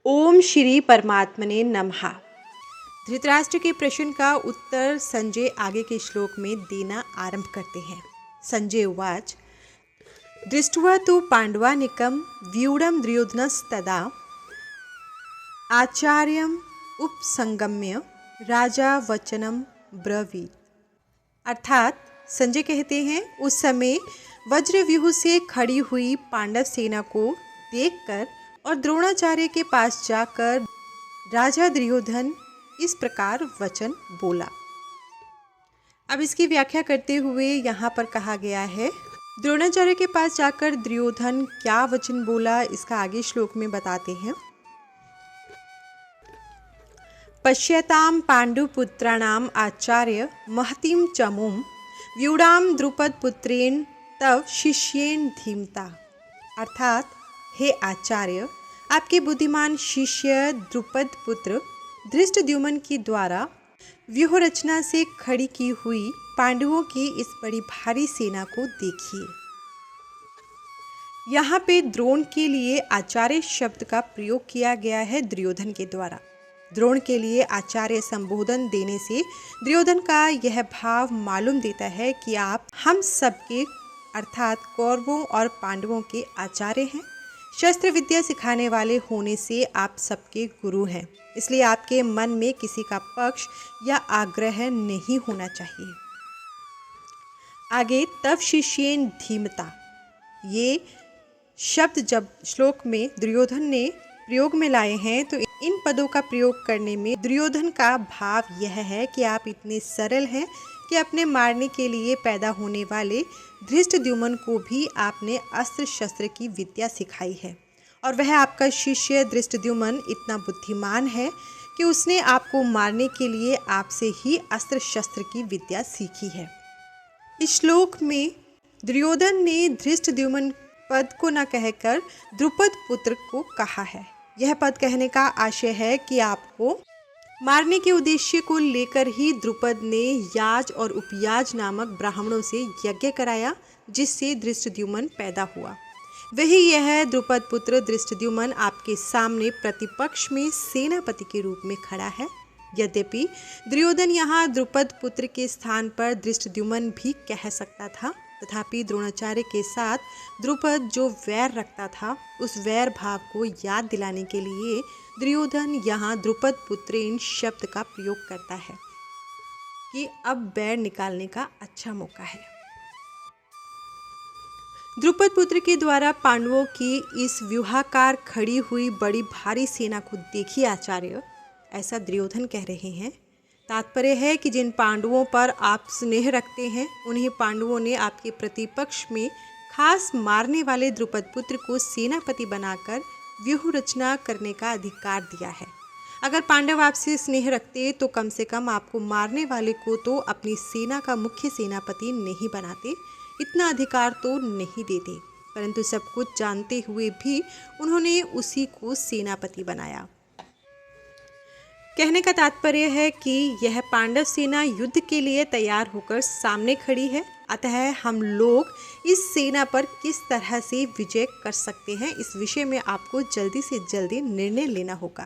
ओम श्री परमात्मने नमः। धृतराष्ट्र के प्रश्न का उत्तर संजय आगे के श्लोक में देना आरंभ करते हैं। संजय उवाच दृष्ट्वा तु पांडवानिकं व्यूढं दुर्योधनस्तदा आचार्यम् उपसंगम्य राजा वचनम ब्रवीत। अर्थात संजय कहते हैं, उस समय वज्रव्यूह से खड़ी हुई पांडव सेना को देखकर और द्रोणाचार्य के पास जाकर राजा दुर्योधन इस प्रकार वचन बोला। अब इसकी व्याख्या करते हुए यहाँ पर कहा गया है, द्रोणाचार्य के पास जाकर दुर्योधन क्या वचन बोला, इसका आगे श्लोक में बताते हैं। पश्यताम पांडुपुत्राणाम आचार्य महतीम चमूम व्यूढाम द्रुपद पुत्रेण तव शिष्येन धीमता। अर्थात हे आचार्य, आपके बुद्धिमान शिष्य द्रुपद पुत्र धृष्टद्युम्न के द्वारा व्यूह रचना से खड़ी की हुई पांडवों की इस बड़ी भारी सेना को देखिए। यहाँ पे द्रोण के लिए आचार्य शब्द का प्रयोग किया गया है दुर्योधन के द्वारा। द्रोण के लिए आचार्य संबोधन देने से दुर्योधन का यह भाव मालूम देता है कि आप हम सबके अर्थात कौरवों और पांडवों के आचार्य हैं। शस्त्र विद्या सिखाने वाले होने से आप सबके गुरु हैं, इसलिए आपके मन में किसी का पक्ष या आग्रह नहीं होना चाहिए। आगे तव शिष्येन धीमता, ये शब्द जब श्लोक में दुर्योधन ने प्रयोग में लाए हैं तो इन पदों का प्रयोग करने में दुर्योधन का भाव यह है कि आप इतने सरल हैं कि अपने मारने के लिए पैदा होने वाले धृष्टद्युम्न को भी आपने अस्त्र शस्त्र की विद्या सिखाई है, और वह आपका शिष्य धृष्टद्युम्न इतना बुद्धिमान है कि उसने आपको मारने के लिए आपसे ही अस्त्र शस्त्र की विद्या सीखी है। इस श्लोक में दुर्योधन ने धृष्टद्युम्न पद को न कहकर द्रुपद पुत्र को कहा है। यह पद कहने का आशय है कि आपको मारने के उद्देश्य को लेकर ही द्रुपद ने याज और उपयाज नामक ब्राह्मणों से यज्ञ कराया, जिससे धृष्टद्युम्न पैदा हुआ। वही यह द्रुपद पुत्र धृष्टद्युम्न आपके सामने प्रतिपक्ष में सेनापति के रूप में खड़ा है। यद्यपि दुर्योधन यहाँ द्रुपद पुत्र के स्थान पर धृष्टद्युम्न भी कह सकता था, तथापि द्रोणाचार्य के साथ द्रुपद जो वैर रखता था, उस वैर भाव को याद दिलाने के लिए दुर्योधन यहाँ द्रुपद पुत्रेण शब्द का प्रयोग करता है कि अब वैर निकालने का अच्छा मौका है। द्रुपद पुत्र के द्वारा पांडवों की इस व्यूहाकार खड़ी हुई बड़ी भारी सेना को देखिए आचार्य, ऐसा दुर्योधन कह रहे हैं। तात्पर्य है कि जिन पांडवों पर आप स्नेह रखते हैं, उन्हीं पांडवों ने आपके प्रतिपक्ष में खास मारने वाले द्रुपद पुत्र को सेनापति बनाकर व्यूह रचना करने का अधिकार दिया है। अगर पांडव आपसे स्नेह रखते तो कम से कम आपको मारने वाले को तो अपनी सेना का मुख्य सेनापति नहीं बनाते, इतना अधिकार तो नहीं देते, परंतु सब कुछ जानते हुए भी उन्होंने उसी को सेनापति बनाया। कहने का तात्पर्य है कि यह पांडव सेना युद्ध के लिए तैयार होकर सामने खड़ी है, अतः हम लोग इस सेना पर किस तरह से विजय कर सकते हैं, इस विषय में आपको जल्दी से जल्दी निर्णय लेना होगा।